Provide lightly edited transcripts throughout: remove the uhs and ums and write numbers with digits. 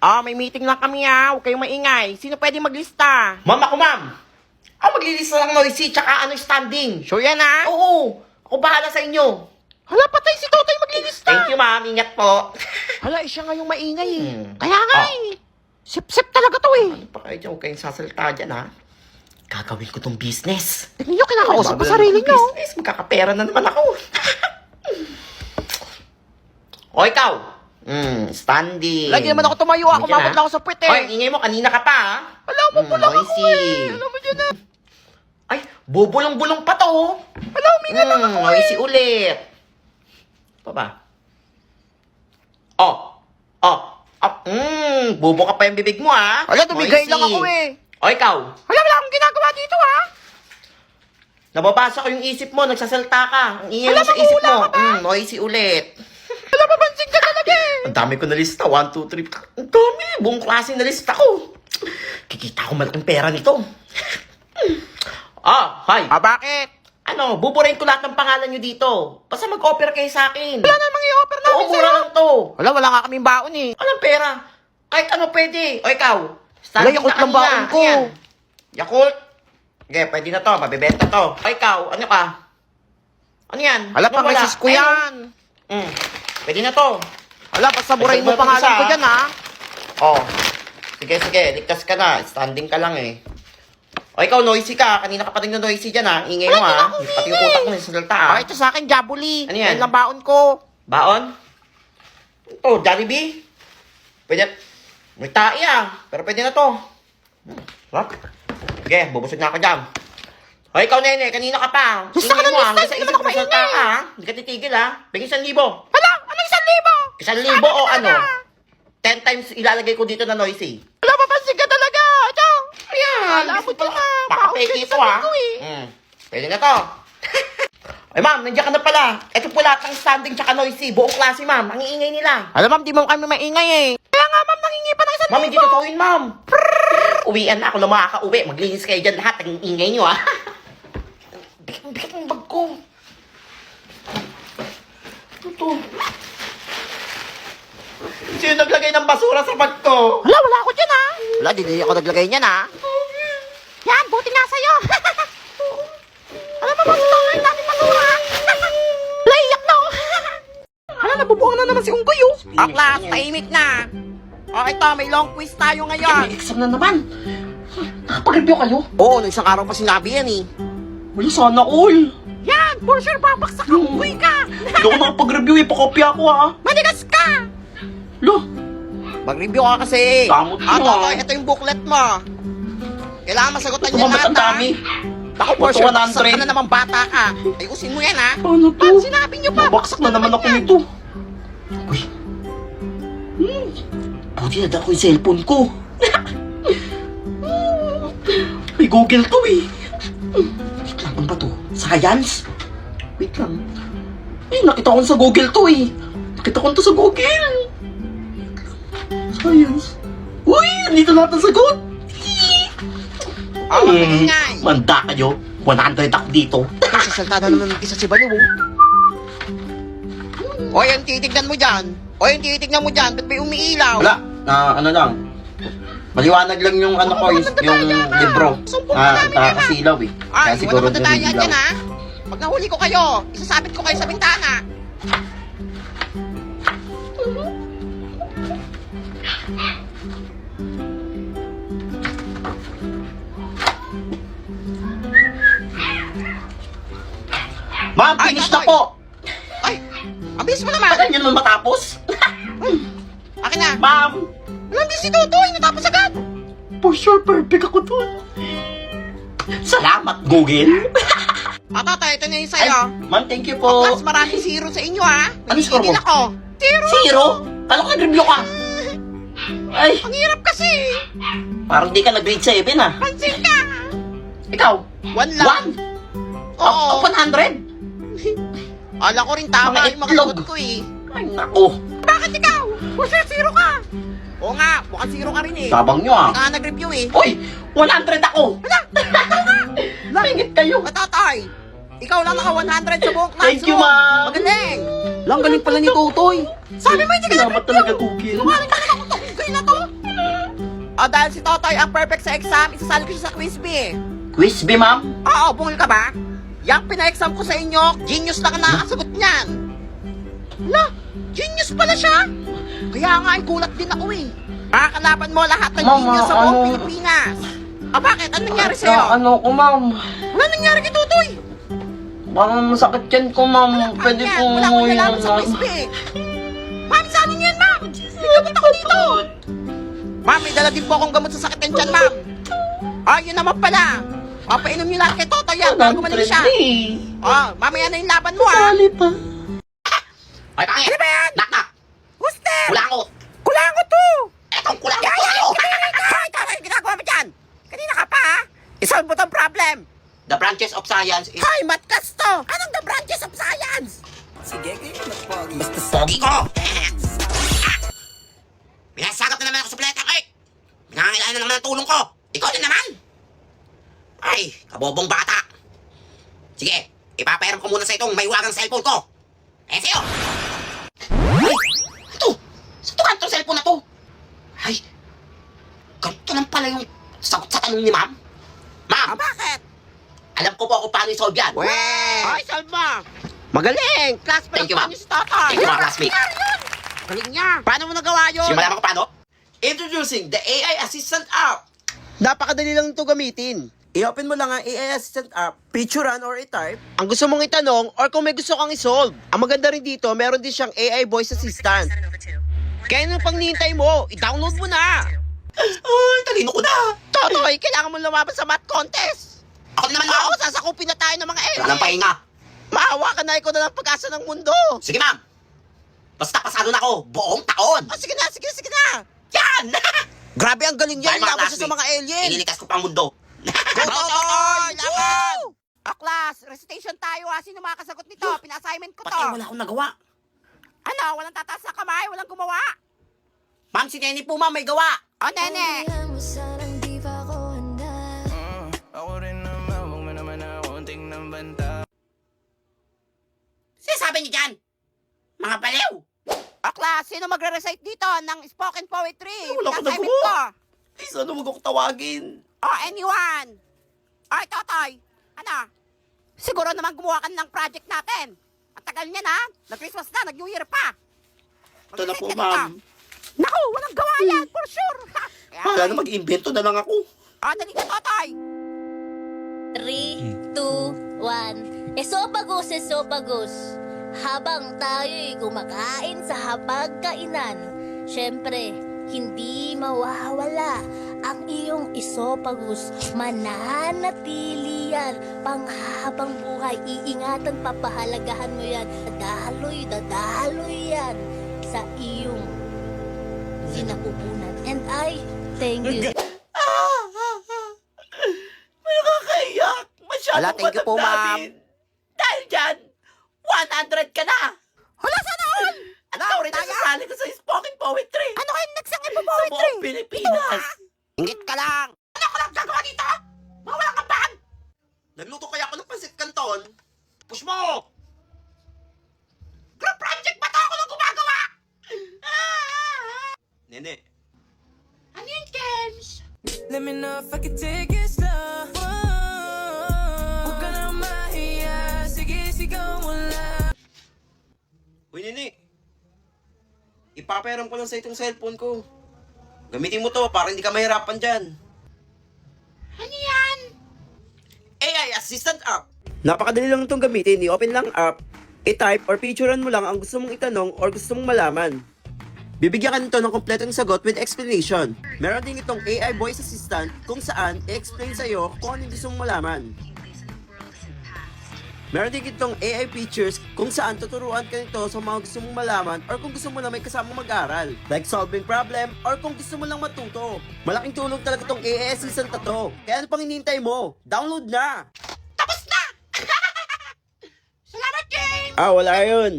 May meeting lang kami Huwag kayong maingay. Sino pwede maglista? Ma'am, ako ma'am. Ako maglilista lang noisy, tsaka standing. Sure yan Oo, ako bahala sa inyo. Hala, patay si Totoy maglilista. Thank you ma'am, ingat po. Hala, siya nga yung maingay Hmm. Kaya nga Sip-sip talaga to Ano pa kayo dyan? Huwag kayong sasalita dyan ha. Gagawin ko tong business. Tingnan nyo, kinakausap ko Bago sarili lang nyo. tong business, magkakapera na naman ako. O ikaw, standing. Lagi naman ako tumayo, ako Nandiyan, mabot ha? lang ako sa puwet Oy, ingay mo, kanina ka pa ha. Alam mo, bulang ako noisy. Alam mo dyan Ay, bubulong-bulong pa to. Hala, huminga lang ako Noisy ulit. Pa ba? Bubo ka pa yung bibig mo ha. Hala, tumigay lang ako O ikaw, Hala, wala akong ginagawa dito nababasa ko yung isip mo, nagsasalta ka. Ang ingay mo Alam, sa isip maghula mo. ka ba? Noisy ulit. Hala, mapansig ka talaga Ang dami ko na lista. 1, 2, 3. Ang dami. Buong klase na lista ko. Kikita ko malaking pera nito. Hi. Bakit? Ano, buburahin ko lahat ng pangalan nyo dito. Basta mag-offer kayo sa akin. Wala namang i-offer namin Oo, mura lang to. Hala, wala nga kaming baon Anong pera? Kahit ano pwede. O ikaw, Wala, standing Yakult na lang kanina. baon ko. Ayan. Yakult? Okay, pwede na to. Mabibenta to. O ikaw, ano ka? Ano yan? Hala, Ano wala? pang-resist ko yan. Pwede na to. Hala, basta burahin mo Ay, pangalan isa, ko dyan Sige, ligtas ka na. Standing ka lang O ikaw, noisy ka. Kanina ka pa rin na noisy dyan Ingay mo Pati yung utak mo sa salta Ito sa akin, Jabuli. Ano yan? Yan lang baon ko. Baon? Ito, Jollibee. Pwede. May tae pero pwede na to. Sarap. Sige, bubusog na ako dyan. O ikaw, nene, kanina ka pa. Gusto ka Ingay na mo, lista, hanggang sa hindi isip naman ako mo salta maingay. ka Hindi ka titigil Bigyan 1,000. Hala, ano 1,000? 1,000 o ano? 10 times ilalagay ko dito na noisy. Hala, mapansig ka talaga. Ito. Ayan. Hala, buti na. Pakapeke ito Pwede na to. Ay ma'am, nandiyan ka na pala. Ito po lahat ng standing tsaka noisy. Buong klase ma'am. Ang iingay nila. Alam, ma'am, di mo kami maingay Kaya nga, ma'am, nangingi pa ng 1,000. Ma'am, hindi totooin ma'am. Uwian na ako na makaka-uwi. Maglinis kayo dyan lahat. Ang ingay nyo bigat ng bag ko. Ano to? Sino naglagay ng basura sa bag ko? Hala, wala ako dyan Wala, di ako naglagay niyan Yan, buti nga sa'yo. Alam mo, bakit natin basura? Hala, iyak na Hala, nabubuang na naman si Unggoy Aklas, tahimik na. Ito, may long quiz tayo ngayon. May exam na naman. Nakapag-review kayo? Oo, no, isang araw pa sinabi yan Wala, sana all. Yan, for sure, babaksak ka, Unggoy ka. Hindi ako nakapag-review Pakopya ako Manigas ka. Lo, Mag-review ka kasi. Damot mo, Ito yung booklet mo. Kailangan masagutan niya tumamat lahat, ang dami. Ako, for sure, 100. baksak ka na naman bata ka. Ayusin mo yan, Ano to? Sinabi niyo pa. Babaksak na naman ako nito. Uy. Buti na dala ko yung cellphone ko. May Google to Wait lang, ano ba to? Science? Wait lang. Nakita ko sa Google to Nakita ko to sa Google. Science. Uy, andito lahat ang sagot. Ingay. Manda kayo. 100 ako dito. Sasalta na naman ng isa si Baliw. O, yung titignan mo dyan. Ba't may umiilaw? Wala. Ano lang. Maliwanag lang yung ano ko, yung libro. Kasilaw Kaya siguro Iwan naman tayo nalilaw. dyan, Pag nahuli ko kayo, isasabit ko kayo sa bintana. Ma'am, Ay, finish na Totoy. po. Ay, abilis mo naman. Tagal nyo naman matapos. Akin na. Ma'am, Walang si Totoy, natapos agad. for sure perfect ako dun. Salamat, Google. Totoy, ito na yung sa'yo. Ma'am, thank you po. Mas maraming zero sa inyo, Ano score mo? ako. Zero. Zero? Kala ko review ka. Ay, Ang hirap kasi. parang di ka nag-grade 7 Pansin ka. Ikaw? 1 lang. 1? Oo. 100? Ala ko rin tama Mga yung mga itlog. sagot ko Ay, naku. Bakit ikaw? For sure, zero ka. Oo nga, mukhang zero ka rin Sabang nyo Hindi ka nga nag-review Uy, 100 ako. Langit kayo. Totoy, ikaw lang naka 100 sa buong classroom. Thank you, ma'am. Magaling. Lang galing pala ni Totoy. Sabi mo hindi ka Salamat talaga, Google. Sinungaling ka na ako. Ito, na to. O dahil si Totoy ang perfect sa exam, isasali ko siya sa quiz bee. Quiz B, ma'am? Oo, bungol ka ba? Yang pina-exam ko sa inyo, genius lang ang nakakasagot niyan. Hala, genius pala siya. Kaya nga, gulat din ako eh. Makakalaban mo lahat ng Ma'am, genius sa buong ano? Pilipinas. O bakit? Anong nangyari sa'yo? Ano ko, ma'am? Wala nangyari kay Totoy. Parang masakit yan ko, ma'am. Pwede Ayan, po wala akong umuwi nalaman na, sa ma'am. quiz bee. Ma'am, saan niyo yan, ma'am? Nagkabot ako dito. Ma'am, may dala din po akong gamot sa sakit ng tiyan, ma'am. Yun naman pala. Painom niyo lahat kay Totoy yan bago malis siya. Mamaya na yung laban mo, ha? Sali pa. Ay, pangit! Ano ba yan? Knock! Who's there? Kulangot! Kulangot to! Etong kulangot ko sa'yo! Tama yung ginagawa mo dyan! Kanina ka pa, ha? Isolve mo tong problem! The branches of science is... Hoy, matkas to! Anong the branches of science? Pogi ko! Pinasagap na naman ako sa planetang Earth! Pinangangailangan na naman ang tulong ko! Ikaw din naman! Ay, kabobong bata! Sige, ipapairam ko muna sa itong may wagang cellphone ko! Eh, sa'yo! Ay, ito! Saan to kanto cellphone na to? Ay, ganito lang pala yung sagot sa tanong ni ma'am. Ma'am, Bakit? alam ko po kung paano i-solve yan. Hoy, solve mo! Magaling! Class pa Thank you, lang ma'am. si Totoy! Thank you, mga classmate. Galing niya! Paano mo nagawa yun? Sige, malaman ko paano? Introducing the AI Assistant app. Napakadali lang ito gamitin. I-open mo lang ang AI Assistant app, picturean or i-type ang gusto mong itanong or kung may gusto kang isolve. Ang maganda rin dito, meron din siyang AI voice assistant. Kaya nang panghihintay mo, i-download mo na. Ay, talino ko na. Totoy, kailangan mo lumaban sa math contest! Ako din naman, ma'am. Oo, sasakupin na tayo ng mga Wala nang pahinga. Maawa ka na, ikaw na lang pag-asa ng mundo! Sige, ma'am. Basta pasado na ako buong taon. Sige na! Yan! Grabe ang galing Dahil yan, mga laban siya sa classmates, mga alien. Inilikas ko pang mundo. Go, Totoy! Laban! Class, recitation tayo ha. Sino makakasagot nito? Pina-assignment ko to. Pati wala akong nagawa. Ano? Walang tataas na kamay? Walang gumawa? Ma'am, si Nenny po, ma'am, may gawa. Nene! Sanang di pa ako handa. Ako rin naman, huwag mo naman ako tingnan banta. Sinasabi niyo dyan? Mga baliw. Class, sino magre-recite dito ng spoken poetry? Wala akong Pina-assignment nagawa. ko. Ay, saan mo ako tawagin? Anyone? Ay, Totoy. Ano? Siguro naman gumawa ka ng project natin. Ang tagal niya na. Nag-Christmas na, nag-New Year pa. Ito na po, Mag-recite ka dito. ma'am. Naku, walang gawa yan, for sure. Wala na mag-invento na lang ako. Dali ka, Totoy. 3, 2, 1. Esophagus. Habang tayo'y kumakain sa hapagkainan, syempre, hindi mawawala ang iyong esophagus. Mananatili yan panghabang buhay. Iingatan, papahalagahan mo yan. Dadaloy yan sa iyong sinapupunan. And I thank you. May nakakaiyak. Masyadong Ala, thank you po, madamdamin. Dahil dyan, 100 ka na. Hala, sana all. At ikaw rin ang sasali ko sa spoken poetry. Ano kayo nagsangin po Sa poetry? buong Pilipinas. Ingit ka lang. Ano ko lang gagawa dito? Mga walang kampahan! Nagluto kaya ako ng pansit canton. Push mo! Group project ba ito? Ako lang gumagawa! Nene. Ano yung games? Let me know if I can take it slow. Huwag ka na mahiya, sige sigaw mo lang. Uy, Nene. Ipapayaram ko lang sa itong cellphone ko. Gamitin mo to para hindi ka mahirapan dyan. Ano yan? AI Assistant App. Napakadali lang itong gamitin. I-open lang app, i-type or picturean mo lang ang gusto mong itanong or gusto mong malaman. Bibigyan ka nito ng kompletong sagot with explanation. Meron din itong AI voice assistant kung saan i-explain sa'yo kung ano yung gusto mong malaman. Meron din itong AI features kung saan tuturuan ka nito sa mga gusto mong malaman or kung gusto mo na may kasamang mag-aral. Like solving problem or kung gusto mo lang matuto. Malaking tulong talaga itong AI assistant na to. Kaya ano pang hinihintay mo? Download na! Tapos na! Salamat, James! Wala yun.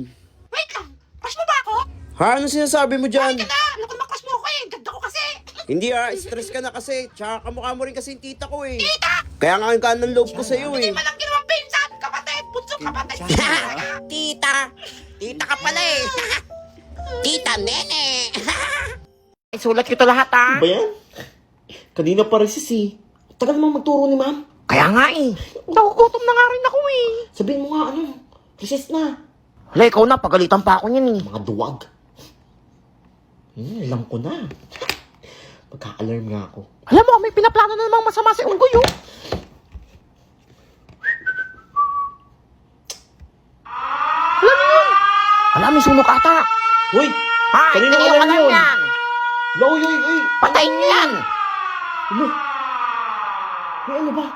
Wait lang! Crush mo ba ako? Ha? Ano sinasabi mo dyan? Ka na! Alam ko naman crush mo ako eh! Ganda ko kasi! Hindi stress ka na kasi. Tsaka kamukha mo rin kasi yung tita ko eh. Tita! Kaya nga yung kanan loob ko sa'yo eh. Hindi man lang ginawang pinsan! Kapatid! Bunso kapatid! Tita! Tita ka pala eh. Tita Nene! Ay, sulat ko to lahat ha. Ba yan? Kanina pa recess eh. Tagal mo magturo ni ma'am. Kaya nga eh. Nakukutom na nga rin ako eh. Sabihin mo nga recess na. Hala, ikaw na. Pagalitan pa ako niyan eh. Mga duwag. Alam ko na. Magka-alarm nga ako. Alam mo, may pinaplano na namang masama si Unggoy oh. Alam mo yun? Alam, may sunog ata. Uy! Ha, Kanina tingin alarm ka lang yun. yan. Uy! Patayin niyo yan. Ano? May ano ba?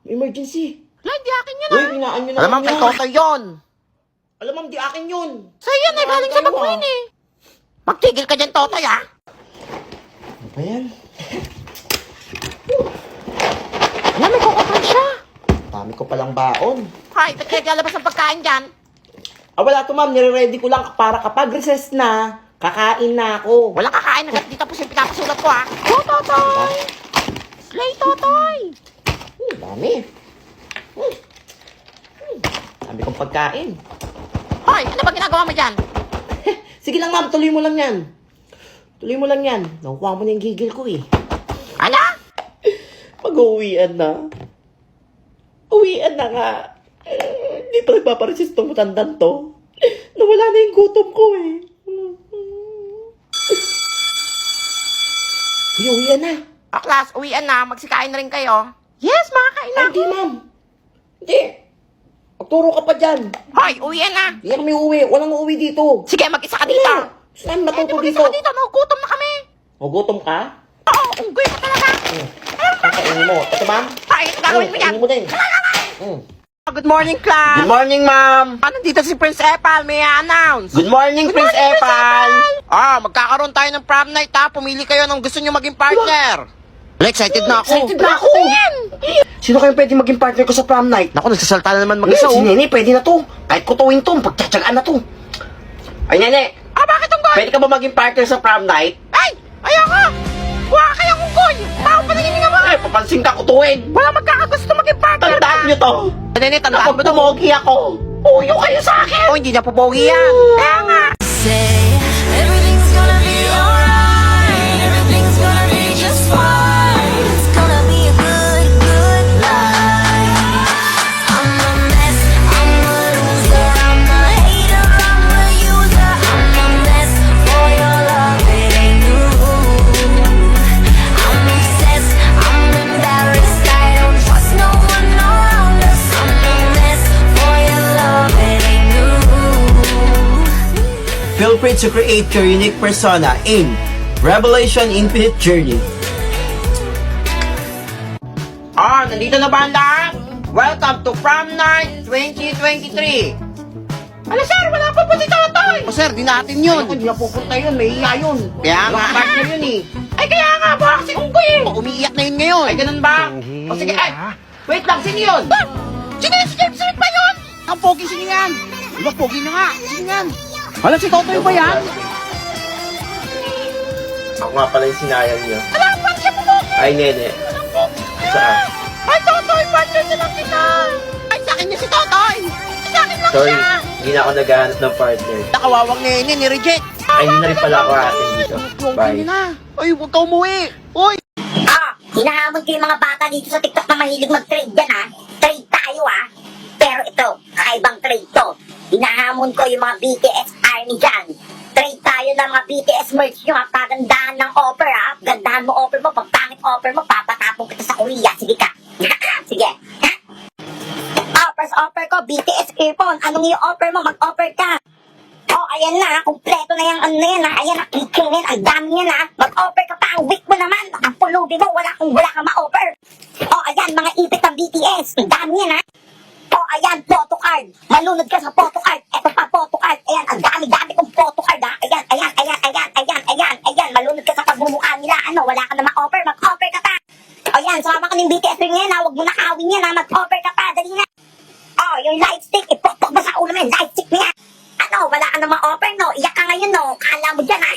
May emergency. Hala, hindi akin yun Uy, ah. hinaan nyo na Alam mo, lang kay yan. Totoy yun. Alam mo, di akin yun. Sa'yo yan eh, galing sa McQueen eh. Magtigil ka dyan, Totoy ah. Ano ba yan? Alam, may kukupan siya. Dami ko palang baon. Hay, ba't kaya lalabas ang pagkain dyan? Wala to ma'am, nire-ready ko lang para kapag recess na, kakain na ako. Walang kakain na di tapos yung pinapasulat ko ah. Go, Totoy! Slay, Totoy! Dami. Dami kong pagkain. Hoy, ano ba ginagawa mo dyan? Sige lang ma'am, tuloy mo lang yan. Tuloy mo lang yan. Nakukuha mo na yung gigil ko eh. Ano? Pag-uwian na. Uwian na nga. Hindi pa nagpaparesist tong matandang to. Nawala na yung gutom ko eh. Uwian na. Aklas, uwian na. Magsikain na rin kayo. Yes, makakain na. Ay, di ma'am. Hindi. Magturo ka pa dyan. Hoy, uwian na. Hindi kami uuwi. Walang uuwi dito. Sige, mag-isa ka dito. Saan matuto Mag-isa dito? ka dito. Nagugutom na kami. Magutom ka? Oo, unggoy mo talaga. Kakainin mo. Ito ma'am. Hoy, ano gagawin mo yan? Kainin mo din. Good morning, class. Good morning, ma'am. Nandito si Prince Epal. May i-announce. Good morning, Prince Epal. Magkakaroon tayo ng prom night ha. Pumili kayo ng gusto nyo maging partner. Excited na ako. Excited na ako. Sino kayong pwede maging partner ko sa prom night? Naku, nagsasalta na naman mag-isa. Si Nene, pwede na to. Kahit kutuwin to, pagtsatsagaan na to. Ay, Nene, Bakit unggoy? pwede ka ba maging partner sa prom night? Ay, ayoko. Huwag ka kayang unggoy. Tao pa naging nga mo. Ay, papansin ka kutuwin. Wala magkakagusto maging partner. Tandaan nyo to. Nene, tandaan Kapag mo to. tumogi ako, puyo kayo sa akin. Oh, hindi na pupogi yan. Kaya nga. Say everything's gonna be alright. Everything's gonna be just fine. It's gonna be a good, good life. I'm a mess. I'm a loser. I'm a hater. I'm a user. I'm a mess for your love. It ain't new. I'm obsessed. I'm embarrassed. I don't trust no one around us. I'm a mess for your love. It ain't new. Feel free to create your unique persona in Revelation Infinite Journey. Nandito na ba ang lahat? Welcome to Prom Night 2023. Ano sir, wala pa po si Totoy. O sir, di natin yun. Hindi na pupunta yun, may iya yun. Kaya nga. Mga partner yun eh. Ay, kaya nga ba kasi unggoy eh. Umiiyak na yun ngayon. Ay, ganun ba? O sige, ay, wait lang, sino yun? Sino yun? Si James Smith ba yun? Ang pogi sino yan? Diba, pogi na nga. Sino yan? Wala si Totoy ba yan? Ako nga pala yung sinayang niyo. Wala pa siya po pogi. Ay, Nene. Saan? Ay, Totoy, partner na lang kita. Ay, sa akin niya si Totoy. Sa akin lang Sorry, siya. hindi na ako naghahanap ng partner. Nakawawang nene, ni-reject. Ay, hindi na rin pala ako atin dito. Bye. na. Ay, huwag ka umuwi. Uy. Hinahamon ko yung mga bata dito sa TikTok na mahilig mag-trade yan ha. Trade tayo ha. Pero ito, kakaibang trade to. Hinahamon ko yung mga BTS army dyan. Trade tayo ng mga BTS merch nyo ha. Pagandahan ng offer ha. Gandahan mo offer mo. Pag pangit offer mo, papatapong kita sa Korea. Sige ka. Sige. First offer ko, BTS earphone. Anong i-offer mo? Mag-offer ka. Oh, ayan na, kumpleto na yung ano na yan ha. Ayan na, kikinin, ang dami yan ha. Mag-offer ka pa, ang weak mo naman. Ang pulubi mo, wala kang ma-offer. Oh, ayan, mga ipit ng BTS. Ang dami yan ha. Oh, ayan, photo card. Malunod ka sa photo card. Eto pa, photo card. Ayan, ang dami-dami kong photo card ha. Ayan, malunod ka sa pagmumukha nila. Ano, wala ka na ma-offer, mag-offer ka pa. Oh, ayan, sumama ka ng BTS ring yan ha. Huwag mo na kawin yan ha. Mag-offer ka pa, dali na. Oh, yung light stick, ipokpok mo sa ulo mo yung light stick niya. Ano, wala ka na ma-offer, no? Iyak ka ngayon, no? Kala mo dyan, ha?